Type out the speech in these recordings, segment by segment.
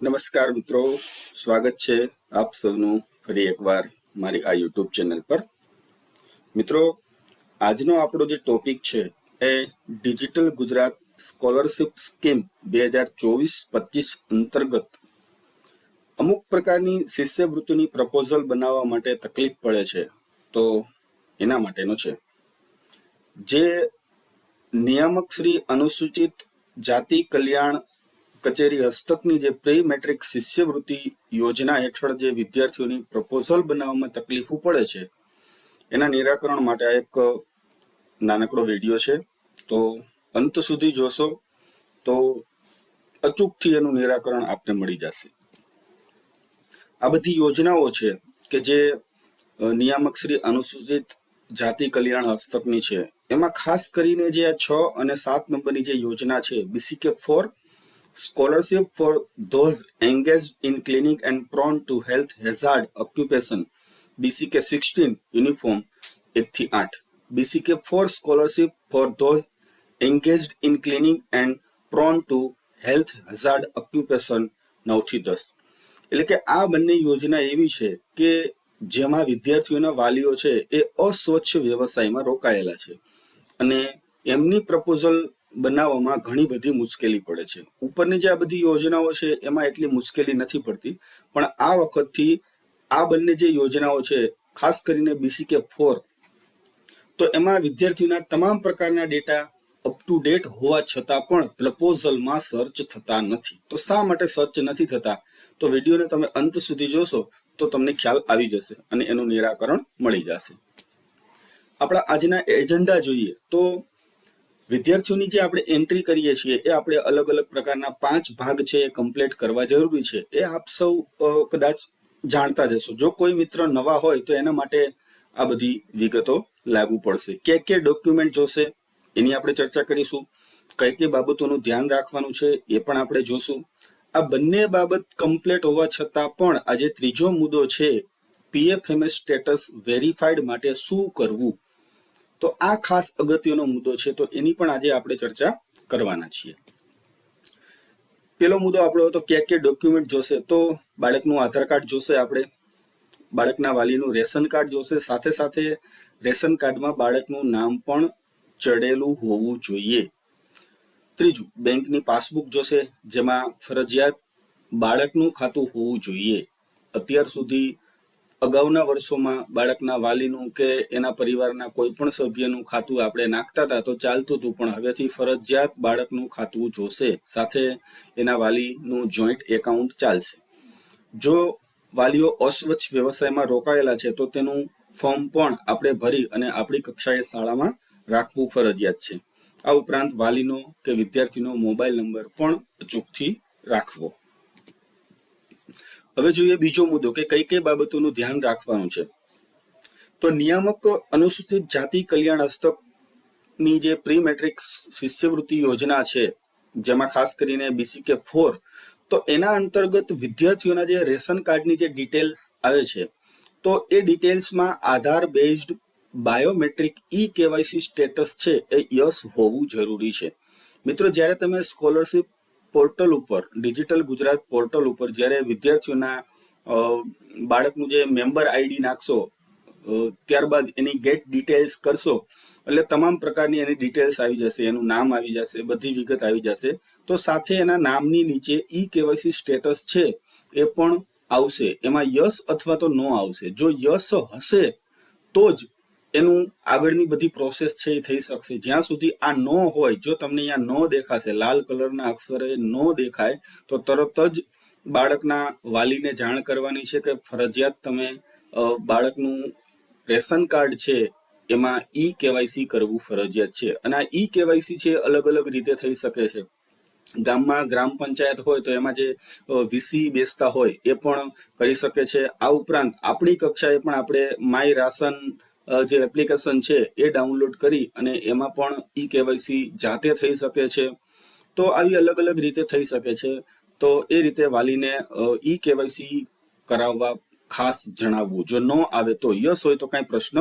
નમસ્કાર મિત્રો, સ્વાગત છે આપ સૌનું ફરી એકવાર મારી આ યુટ્યુબ ચેનલ પર. મિત્રો, આજનો આપણો જે ટોપિક છે એ ડિજિટલ ગુજરાત સ્કોલરશિપ સ્કીમ 2024-25 અંતર્ગત અમુક પ્રકારની શિષ્યવૃત્તિની પ્રપોઝલ બનાવવા માટે તકલીફ પડે છે, તો એના માટેનો છે. જે નિયામક શ્રી અનુસૂચિત જાતિ કલ્યાણ કચેરી હસ્તકની જે પ્રી મેટ્રિક શિષ્યવૃત્તિ યોજના હેઠળ જે વિદ્યાર્થીઓની પ્રપોઝલ બનાવવામાં તકલીફો પડે છે, એના નિરાકરણ માટે આ એક નાનકડો વિડીયો છે. તો અંત સુધી જોશો તો અચૂકથી એનું નિરાકરણ આપને મળી જશે. આ બધી યોજનાઓ છે કે જે નિયામક શ્રી અનુસૂચિત જાતિ કલ્યાણ હસ્તકની છે, એમાં ખાસ કરીને જે 6 અને 7 નંબરની જે યોજના છે, BCK4 Scholarship for those engaged in clinic and prone to health hazard occupation, BCK16 uniform 1 થી 8, BCK4 Scholarship for those engaged in clinic and prone to health hazard occupation 9 થી 10. એટલે કે આ બંને યોજના એવી છે કે જેમાં વિદ્યાર્થીઓના વાલીઓ છે એ અસ્વચ્છ વ્યવસાયમાં રોકાયેલા છે અને એમની પ્રપોઝલ બનાવવામાં ઘણી બધી મુશ્કેલી પડે છે. ઉપરની જે આ બધી યોજનાઓ છે એમાં એટલી મુશ્કેલી નથી પડતી, પણ આ વખતથી આ બંને જે યોજનાઓ છે, ખાસ કરીને BCK4, તો એમાં વિદ્યાર્થીઓના તમામ પ્રકારના ડેટા અપ ટુ ડેટ હોવા છતાં પણ પ્રપોઝલમાં સર્ચ થતા નથી. તો શા માટે સર્ચ નથી થતા? તો વિડીયોને તમે અંત સુધી જોશો તો તમને ખ્યાલ આવી જશે અને એનું નિરાકરણ મળી જશે. આપણા આજના એજન્ડા જોઈએ તો વિદ્યાર્થીઓની જે આપણે એન્ટ્રી કરીએ છીએ એ આપણે અલગ અલગ પ્રકારના 5 ભાગ છે એ કમ્પ્લીટ કરવા જરૂરી છે. એ આપ સૌ કદાચ જાણતા જ હશો. જો કોઈ મિત્ર નવા હોય તો એના માટે આ બધી વિગતો લાગુ પડશે. કે ડોક્યુમેન્ટ જોશે એની આપણે ચર્ચા કરીશું. કઈ બાબતોનું ધ્યાન રાખવાનું છે એ પણ આપણે જોશું. આ બંને બાબત કમ્પ્લીટ હોવા છતાં પણ આજે ત્રીજો મુદ્દો છે, PFMS સ્ટેટસ વેરીફાઈડ માટે શું કરવું. તો આ ખાસ અગત્યનો મુદ્દો છે, તો એની પણ આજે આપણે ચર્ચા કરવાના છીએ. પેલો મુદ્દો આપણો હતો કે ડોક્યુમેન્ટ જોશે. તો બાળકનું આધાર કાર્ડ જોશે, આપણે બાળકના વાલીનું રેશન કાર્ડ જોશે, સાથે સાથે રેશન કાર્ડમાં બાળકનું નામ પણ ચડેલું હોવું જોઈએ. ત્રીજું, બેંકની પાસબુક જોશે, જેમાં ફરજિયાત બાળકનું ખાતું હોવું જોઈએ. અત્યાર સુધી અગાઉના વર્ષોમાં બાળકના વાલીનું કે એના પરિવારના કોઈ પણ સભ્યનું ખાતું આપણે નાખતા હતા તો ચાલતું હતું, પણ હવેથી ફરજિયાત બાળકનું ખાતું જોશે, સાથે એના વાલીનું જોઈન્ટ એકાઉન્ટ ચાલશે. જો વાલીઓ અસ્વચ્છ વ્યવસાયમાં રોકાયેલા છે તો તેનું ફોર્મ પણ આપણે ભરી અને આપણી કક્ષાએ શાળામાં રાખવું ફરજિયાત છે. આ ઉપરાંત વાલીનો કે વિદ્યાર્થીનો મોબાઈલ નંબર પણ અચૂકથી રાખવો. હવે જોઈએ બીજો મુદ્દો કે કઈ બાબતોનું ધ્યાન રાખવાનું છે. તો નિયામક અનુસૂચિત જાતિ કલ્યાણ હસ્તકની જે પ્રી મેટ્રિક શિષ્યવૃત્તિ યોજના છે, જેમાં ખાસ કરીને BCK4, તો એના અંતર્ગત વિદ્યાર્થીઓના જે રેશન કાર્ડની જે ડિટેલ્સ આવે છે, તો એ ડિટેલ્સમાં આધાર બેઝડ બાયોમેટ્રિક KYC સ્ટેટસ છે એ યસ હોવું જરૂરી છે. મિત્રો, જ્યારે તમે સ્કોલરશિપ પોર્ટલ ઉપર, ડિજિટલ ગુજરાત પોર્ટલ ઉપર જ્યારે વિદ્યાર્થીઓના બાળકનું જે મેમ્બર આઈડી નાખશો, ત્યારબાદ એની ગેટ ડિટેલ્સ કરશો, એટલે તમામ પ્રકારની એની ડિટેલ્સ આવી જશે, એનું નામ આવી જશે, બધી વિગત આવી જશે. તો સાથે એના નામની નીચે KYC સ્ટેટસ છે એ પણ આવશે. એમાં યસ અથવા તો નો આવશે. જો યસ હશે તો જ એનું આગળની બધી પ્રોસેસ છે એ થઈ શકશે. જ્યાં સુધી આ નો હોય, જો તમને અહીંયા નો દેખાશે, લાલ કલરના અક્ષરે નો દેખાય, તો તરત જ બાળકના વાલીને જાણ કરવાની છે કે ફરજિયાત તમે બાળકનું રેશન કાર્ડ છે એમાં KYC કરવું ફરજિયાત છે. અને આ KYC છે અલગ અલગ રીતે થઈ શકે છે. ગામમાં ગ્રામ પંચાયત હોય તો એમાં જે VC બેસતા હોય એ પણ કરી શકે છે. આ ઉપરાંત આપણી કક્ષાએ પણ આપણે માય રાશન જે એપ્લિકેશન છે એ ડાઉનલોડ કરી અને એમાં પણ KYC જાતે થઈ શકે છે. તો આવી અલગ અલગ રીતે થઈ શકે છે. તો એ રીતે વાલીને KYC કરાવવા ખાસ જણાવવું. જો ન આવે તો યસ હોય તો કાંઈ પ્રશ્ન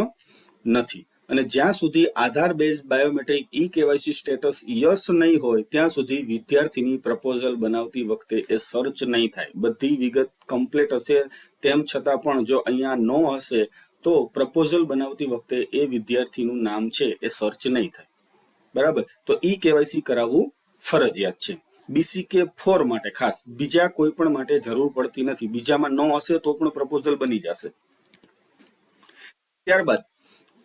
નથી. અને જ્યાં સુધી આધાર base biometric e KYC status yes નહીં હોય ત્યાં સુધી વિદ્યાર્થીની પ્રપોઝલ બનાવતી વખતે એ સર્ચ નહીં થાય. બધી વિગત કમ્પ્લીટ હશે તેમ છતાં પણ જો અહીંયા નો હશે તો પ્રપોઝલ બનાવતી વખતે એ વિદ્યાર્થીનું નામ છે એ સર્ચ નહીં થાય. બરાબર, તો ઈ કેવાયસી કરાવવું ફરજિયાત છે. BCK4 માટે ખાસ, બીજા કોઈ પણ માટે જરૂર પડતી નથી. બીજામાં નો હશે તો પણ પ્રપોઝલ બની જશે. ત્યારબાદ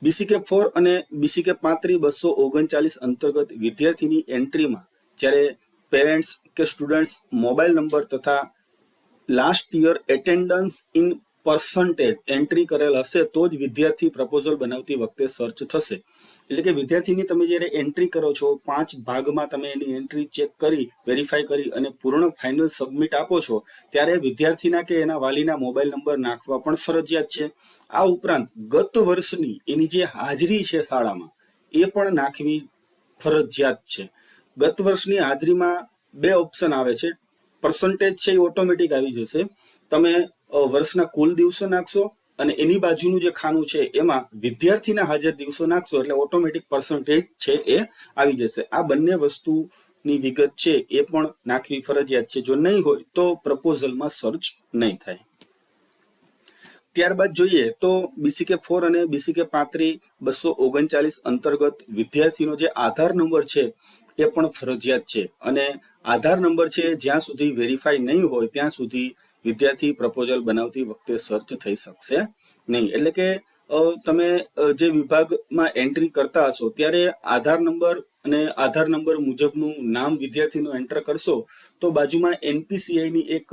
BCK4 અને BCK35/239 અંતર્ગત વિદ્યાર્થીની એન્ટ્રીમાં જ્યારે પેરેન્ટ્સ કે સ્ટુડન્ટ્સ મોબાઈલ નંબર તથા last year attendance in percentage entry કરેલ હશે તો જ વિદ્યાર્થી પ્રપોઝલ બનાવતી વખતે સર્ચ થશે. એટલે કે વિદ્યાર્થીની તમે જ્યારે એન્ટ્રી કરો છો 5 ભાગમાં તમે એની એન્ટ્રી ચેક કરી વેરીફાઈ કરી અને પૂર્ણ ફાઇનલ સબમિટ આપો છો ત્યારે વિદ્યાર્થીના કે એના વાલીના મોબાઈલ નંબર નાખવા પણ ફરજિયાત છે. આ ઉપરાંત ગત વર્ષની એની જે હાજરી છે શાળામાં એ પણ નાખવી ફરજિયાત છે. ગત વર્ષની હાજરીમાં 2 ઓપ્શન આવે છે. પર્સન્ટેજ છે એ ઓટોમેટિક આવી જશે. તમે વર્ષના કુલ દિવસો નાખશો અને એની બાજુનું જે ખાનું છે એમાં વિદ્યાર્થીના હાજર દિવસો નાખશો એટલે ઓટોમેટિક પર્સન્ટેજ છે એ આવી જશે. આ બંને વસ્તુની વિગત છે એ પણ નાખવી ફરજિયાત છે. જો નહીં હોય તો પ્રપોઝલમાં સર્ચ નહીં થાય. ત્યારબાદ જોઈએ તો BCK4 અને BCK35/239 અંતર્ગત વિદ્યાર્થીનો જે આધાર નંબર છે એ પણ ફરજિયાત છે અને આધાર નંબર છે જ્યાં સુધી વેરીફાઈ નહીં હોય ત્યાં સુધી વિદ્યાર્થી પ્રપોઝલ બનાવતી વખતે સર્ચ થઈ શકશે નહીં. એટલે કે તમે જે વિભાગમાં એન્ટ્રી કરતા હશો ત્યારે આધાર નંબર અને આધાર નંબર મુજબનું નામ વિદ્યાર્થીનું એન્ટર કરશો તો બાજુમાં NPCI ની એક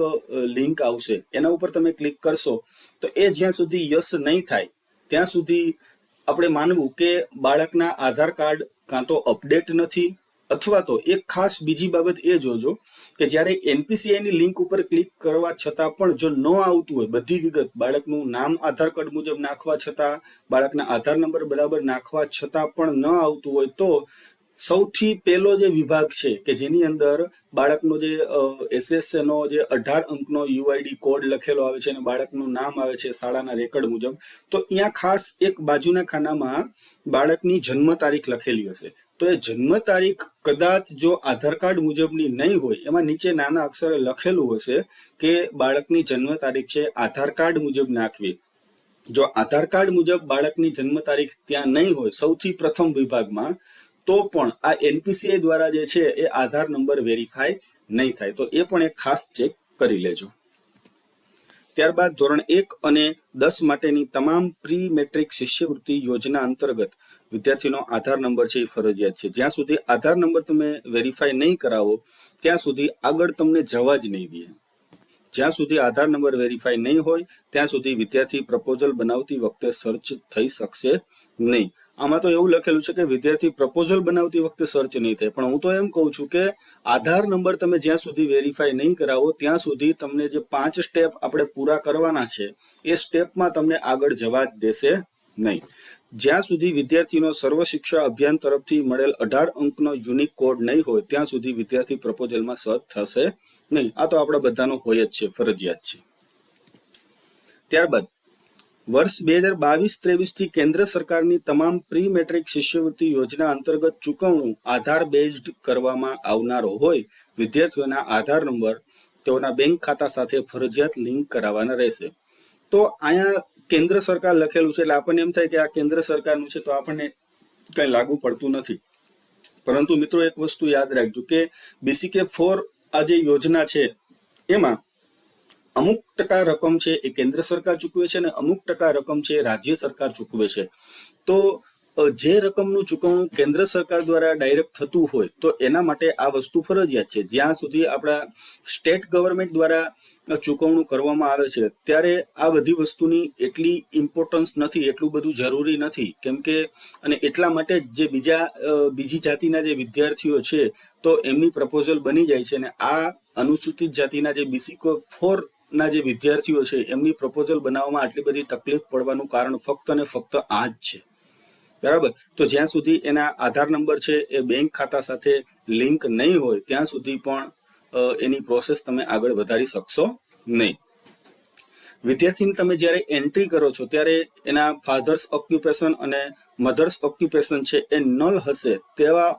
લિંક આવશે. એના ઉપર તમે ક્લિક કરશો તો એ જ્યાં સુધી યસ નહીં થાય ત્યાં સુધી આપણે માનવું કે બાળકના આધાર કાર્ડ કાં તો અપડેટ નથી અથવા તો એક ખાસ બીજી બાબત એ જોજો કે જ્યારે NPCI ની લિંક ઉપર ક્લિક કરવા છતાં પણ જો ન આવતું હોય બધી વિગત બાળકનું નામ આધાર કાર્ડ મુજબ નાખવા છતાં બાળકના આધાર નંબર બરાબર નાખવા છતાં પણ ન આવતું હોય તો સૌથી પહેલો જે વિભાગ છે કે જેની અંદર બાળકનો જે SSA નો જે 18 અંકનો UID કોડ લખેલો આવે છે અને બાળકનું નામ આવે છે શાળાના રેકર્ડ મુજબ, તો અહીંયા ખાસ એક બાજુના ખાનામાં બાળકની જન્મ તારીખ લખેલી હશે. તો એ જન્મ તારીખ કદાચ જો આધાર કાર્ડ મુજબની નહીં હોય એમાં નીચે નાના અક્ષરે લખેલું હશે કે બાળકની જન્મ તારીખ છે આધાર કાર્ડ મુજબ નાખવી. જો આધાર કાર્ડ મુજબ બાળકની જન્મ તારીખ ત્યાં નહીં હોય સૌથી પ્રથમ વિભાગમાં તો પણ આ NPCI દ્વારા જે છે એ આધાર નંબર વેરીફાઈ નહીં થાય. તો એ પણ એક ખાસ ચેક કરી લેજો. ત્યારબાદ ધોરણ 1 અને 10 માટેની તમામ પ્રી મેટ્રિક શિષ્યવૃત્તિ યોજના અંતર્ગત વિદ્યાર્થીનો આધાર નંબર છે એ ફરજિયાત છે. જ્યાં સુધી આધાર નંબર તમે વેરીફાઈ નહીં કરાવો ત્યાં સુધી આગળ તમને જવા જ નહીં દે. જ્યાં સુધી આધાર નંબર વેરીફાઈ નહીં હોય ત્યાં સુધી વિદ્યાર્થી પ્રપોઝલ બનાવતી વખતે સર્ચ થઈ શકશે નહીં. આમાં તો એવું લખેલું છે કે વિદ્યાર્થી પ્રપોઝલ બનાવતી વખતે સર્ચ નહીં થાય, પણ હું તો એમ કહું છું કે આધાર નંબર તમે જ્યાં સુધી વેરીફાઈ નહીં કરાવો ત્યાં સુધી તમને જે 5 સ્ટેપ આપણે પૂરા કરવાના છે એ સ્ટેપમાં તમને આગળ જવા જ દેશે નહીં. જ્યાં સુધી વિદ્યાર્થીનો સર્વ શિક્ષા અભિયાન તરફથી મળેલ 18 અંકનો યુનિક કોડ નહીં હોય ત્યાં સુધી વિદ્યાર્થી પ્રપોઝલમાં સર્ચ થશે નહીં. આ તો આપણા બધાનો હોય જ છે, ફરજિયાત છે. ત્યારબાદ વર્ષ 2022-23 થી કેન્દ્ર સરકારની તમામ પ્રી મેટ્રિક શિષ્યવૃત્તિ યોજના અંતર્ગત ચૂકવણું આધાર બેઝડ કરવામાં આવનારો હોય વિદ્યાર્થીઓના આધાર નંબર તેઓના બેંક ખાતા સાથે ફરજિયાત લિંક કરાવવાના રહેશે. તો અહીંયા કેન્દ્ર સરકાર લખેલું છે એટલે આપણને એમ થાય કે આ કેન્દ્ર સરકારનું છે તો આપણને કઈ લાગુ પડતું નથી. પરંતુ મિત્રો એક વસ્તુ યાદ રાખજો કે BCK4 આ જે યોજના છે એમાં અમુક ટકા રકમ છે એ કેન્દ્ર સરકાર ચૂકવે છે અને અમુક ટકા રકમ છે એ રાજ્ય સરકાર ચૂકવે છે. તો જે રકમનું ચૂકવણું કેન્દ્ર સરકાર દ્વારા ડાયરેક્ટ થતું હોય તો એના માટે આ વસ્તુ ફરજિયાત છે. જ્યાં સુધી આપણા સ્ટેટ ગવર્મેન્ટ દ્વારા ચૂકવણું કરવામાં આવે છે ત્યારે આ બધી વસ્તુની એટલી ઇમ્પોર્ટન્સ નથી, એટલું બધું જરૂરી નથી. કેમ કે અને એટલા માટે જ જે બીજી જાતિના જે વિદ્યાર્થીઓ છે તો એમની પ્રપોઝલ બની જાય છે અને આ અનુસૂચિત જાતિના જે BCK4 ના જે વિદ્યાર્થીઓ છે એમની પ્રપોઝલ બનાવવામાં આટલી બધી તકલીફ પડવાનું કારણ ફક્ત અને ફક્ત આ જ છે. બરાબર, તો જ્યાં સુધી એના આધાર નંબર છે એ બેંક ખાતા સાથે લિંક નહીં હોય ત્યાં સુધી પણ એની પ્રોસેસ તમે આગળ વધારી શકશો નહીં. વિદ્યાર્થીની તમે જ્યારે એન્ટ્રી કરો છો ત્યારે એના ફાધર્સ ઓક્યુપેશન અને મધર્સ ઓક્યુપેશન છે એ નલ હશે તેવા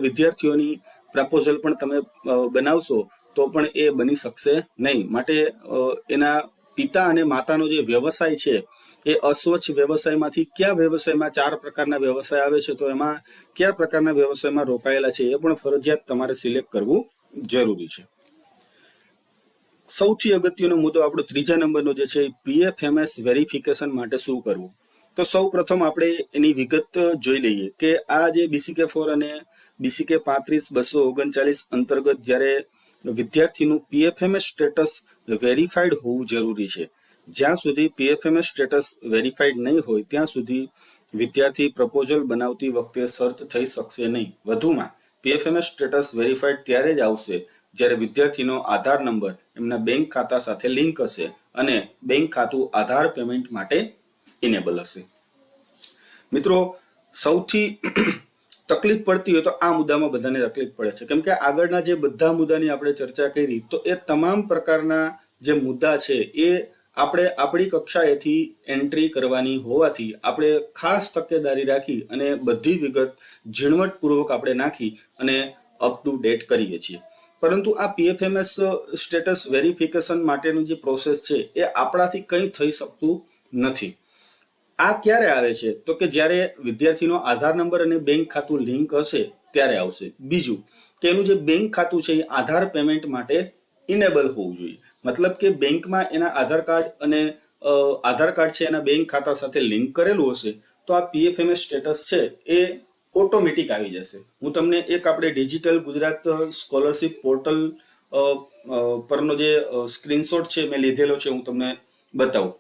વિદ્યાર્થીઓની પ્રપોઝલ પણ તમે બનાવશો તો પણ એ બની શકશે નહીં. માટે એના પિતા અને માતાનો જે વ્યવસાય છે એ અસ્વચ્છ વ્યવસાયમાંથી કયા વ્યવસાયમાં 4 પ્રકારના વ્યવસાય આવે છે તો એમાં કયા પ્રકારના વ્યવસાયમાં રોકાયેલા છે એ પણ ફરજિયાત તમારે સિલેક્ટ કરવું જરૂરી છે. સૌથી અગત્યનો મુદ્દો આપણો 3જા નંબરનો જે છે PFMS વેરિફિકેશન માટે શું કરવું. તો સૌ પ્રથમ આપણે એની વિગત જોઈ લઈએ કે આ જે BCK4 અને BCK35/239 અંતર્ગત જ્યારે વિદ્યાર્થીનું PFMS સ્ટેટસ વેરીફાઈડ હોવું જરૂરી છે. જ્યાં સુધી PFMS સ્ટેટસ વેરીફાઈડ નહીં હોય ત્યાં સુધી વિદ્યાર્થી પ્રપોઝલ બનાવતી વખતે સર્ચ થઈ શકશે નહીં. વધુમાં PFMS સ્ટેટસ વેરીફાઈડ ત્યારે જ આવશે જ્યારે વિદ્યાર્થીનો આધાર નંબર એમના બેંક ખાતા સાથે લિંક હશે અને બેંક ખાતું આધાર પેમેન્ટ માટે ઇનેબલ હશે. મિત્રો, સૌથી તકલીફ પડતી હોય તો આ મુદ્દામાં બધાને તકલીફ પડે છે, કેમ કે આગળના જે બધા મુદ્દાની આપણે ચર્ચા કરી તો એ તમામ પ્રકારના જે મુદ્દા છે એ આપણે આપણી કક્ષાએથી એન્ટ્રી કરવાની હોવાથી આપણે ખાસ તકેદારી રાખી અને બધી વિગત ઝીણવટપૂર્વક આપણે નાખી અને અપ ટુ ડેટ કરીએ છીએ. પરંતુ આ PFMS સ્ટેટસ વેરિફિકેશન માટેનું જે પ્રોસેસ છે એ આપણાથી કંઈ થઈ શકતું નથી. આ ક્યારે આવે છે તો કે જ્યારે વિદ્યાર્થીનો આધાર નંબર અને બેંક ખાતું લિંક હશે ત્યારે આવશે. બીજું કે એનું જે બેંક ખાતું છે એ આધાર પેમેન્ટ માટે ઇનેબલ હોવું જોઈએ. મતલબ કે બેંકમાં એના આધાર કાર્ડ છે એના બેંક ખાતા સાથે લિંક કરેલું હશે તો આ PFMS સ્ટેટસ છે એ ઓટોમેટિક આવી જશે. હું તમને એક આપણે ડિજિટલ ગુજરાત સ્કોલરશિપ પોર્ટલ પરનો જે સ્ક્રીનશોટ છે મેં લીધેલો છે, હું તમને બતાવું.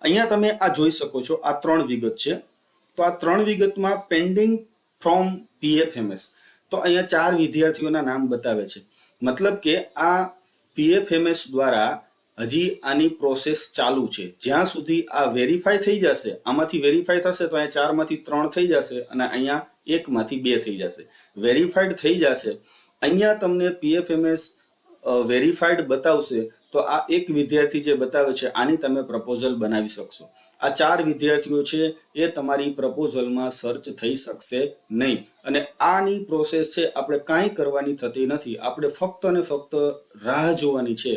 અહીંયા તમે આ જોઈ શકો છો, આ 3 વિગત છે. તો આ 3 વિગતમાં પેન્ડિંગ ફ્રોમ PFMS તો અહીંયા 4 વિદ્યાર્થીઓના નામ બતાવે છે. મતલબ કે આ PFMS દ્વારા હજી આની પ્રોસેસ ચાલુ છે. જ્યાં સુધી આ વેરીફાઈ થઈ જશે, આમાંથી વેરીફાઈ થશે તો અહીંયા 4 માંથી 3 થઈ જશે અને અહીંયા 1 માંથી 2 થઈ જશે. વેરીફાઈડ થઈ જશે, અહીંયા તમને PFMS વેરીફાઈડ બતાવશે તો આ એક વિદ્યાર્થી જે બતાવે છે આની તમે પ્રપોઝલ બનાવી શકશો. આ 4 વિદ્યાર્થીઓ છે એ તમારી પ્રપોઝલમાં સર્ચ થઈ શકશે નહીં. અને આની પ્રોસેસ છે આપણે કાંઈ કરવાની થતી નથી, આપણે ફક્ત અને ફક્ત રાહ જોવાની છે.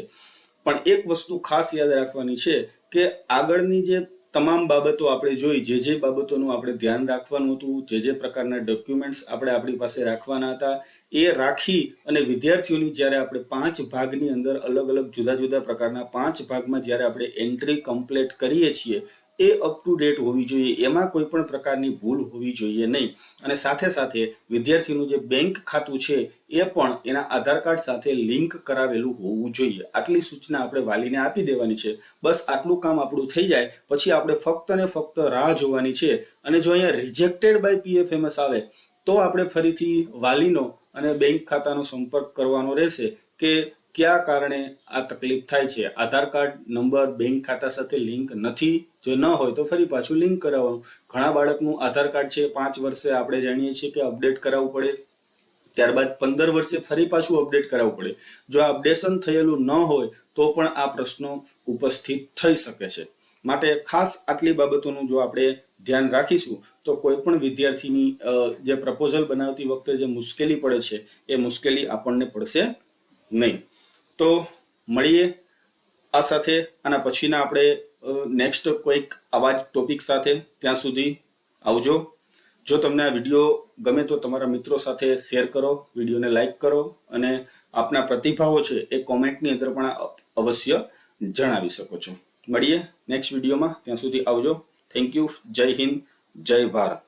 પણ એક વસ્તુ ખાસ યાદ રાખવાની છે કે આગળની જે તમામ બાબતો આપણે જોઈ, જે બાબતોનું આપણે ધ્યાન રાખવાનું હતું, જે પ્રકારના ડોક્યુમેન્ટ્સ આપણે આપણી પાસે રાખવાના હતા એ રાખી અને વિદ્યાર્થીઓની જ્યારે આપણે 5 ભાગની અંદર અલગ અલગ જુદા જુદા પ્રકારના 5 ભાગમાં જ્યારે આપણે એન્ટ્રી કમ્પ્લીટ કરીએ છીએ એ અપ ટુ ડેટ હોવી જોઈએ. એમાં કોઈ પણ પ્રકારની ભૂલ હોવી જોઈએ નહીં. અને સાથે સાથે વિદ્યાર્થીનું જે બેંક ખાતું છે એ પણ એના આધાર કાર્ડ સાથે લિંક કરાવેલું હોવું જોઈએ. આટલી સૂચના આપણે વાલીને આપી દેવાની છે. બસ આટલું કામ આપણું થઈ જાય પછી આપણે ફક્ત ને ફક્ત રાહ જોવાની છે. અને જો અહીંયા રિજેક્ટેડ બાય PFMS આવે તો આપણે ફરીથી વાલીનો અને બેંક ખાતાનો સંપર્ક કરવાનો રહેશે કે કયા કારણે આ તકલીફ થાય છે. આધાર કાર્ડ નંબર બેંક ખાતા સાથે લિંક નથી, જો ન હોય તો ફરી પાછું લિંક કરાવવાનું. ઘણા બાળકનું આધાર કાર્ડ છે 5 વર્ષે આપણે જાણીએ છીએ કે અપડેટ કરાવવું પડે, ત્યારબાદ 15 વર્ષે ફરી પાછું અપડેટ કરાવવું પડે. જો આ અપડેશન થયેલું ન હોય તો પણ આ પ્રશ્નો ઉપસ્થિત થઈ શકે છે. માટે ખાસ આટલી બાબતોનું જો આપણે ધ્યાન રાખીશું તો કોઈ પણ વિદ્યાર્થીની જે પ્રપોઝલ બનાવતી વખતે જે મુશ્કેલી પડે છે એ મુશ્કેલી આપણને પડશે નહીં. તો મળીએ આ સાથે આના પછીના આપણે નેક્સ્ટ કોઈક આવા જ ટોપિક સાથે. ત્યાં સુધી આવજો. જો તમને આ વિડીયો ગમે તો તમારા મિત્રો સાથે શેર કરો, વિડીયોને લાઈક કરો અને આપના પ્રતિભાવો છે એ કોમેન્ટની અંદર પણ અવશ્ય જણાવી શકો છો. મળીએ નેક્સ્ટ વિડીયોમાં. ત્યાં સુધી આવજો. Thank you. જય હિન્દ, જય ભારત.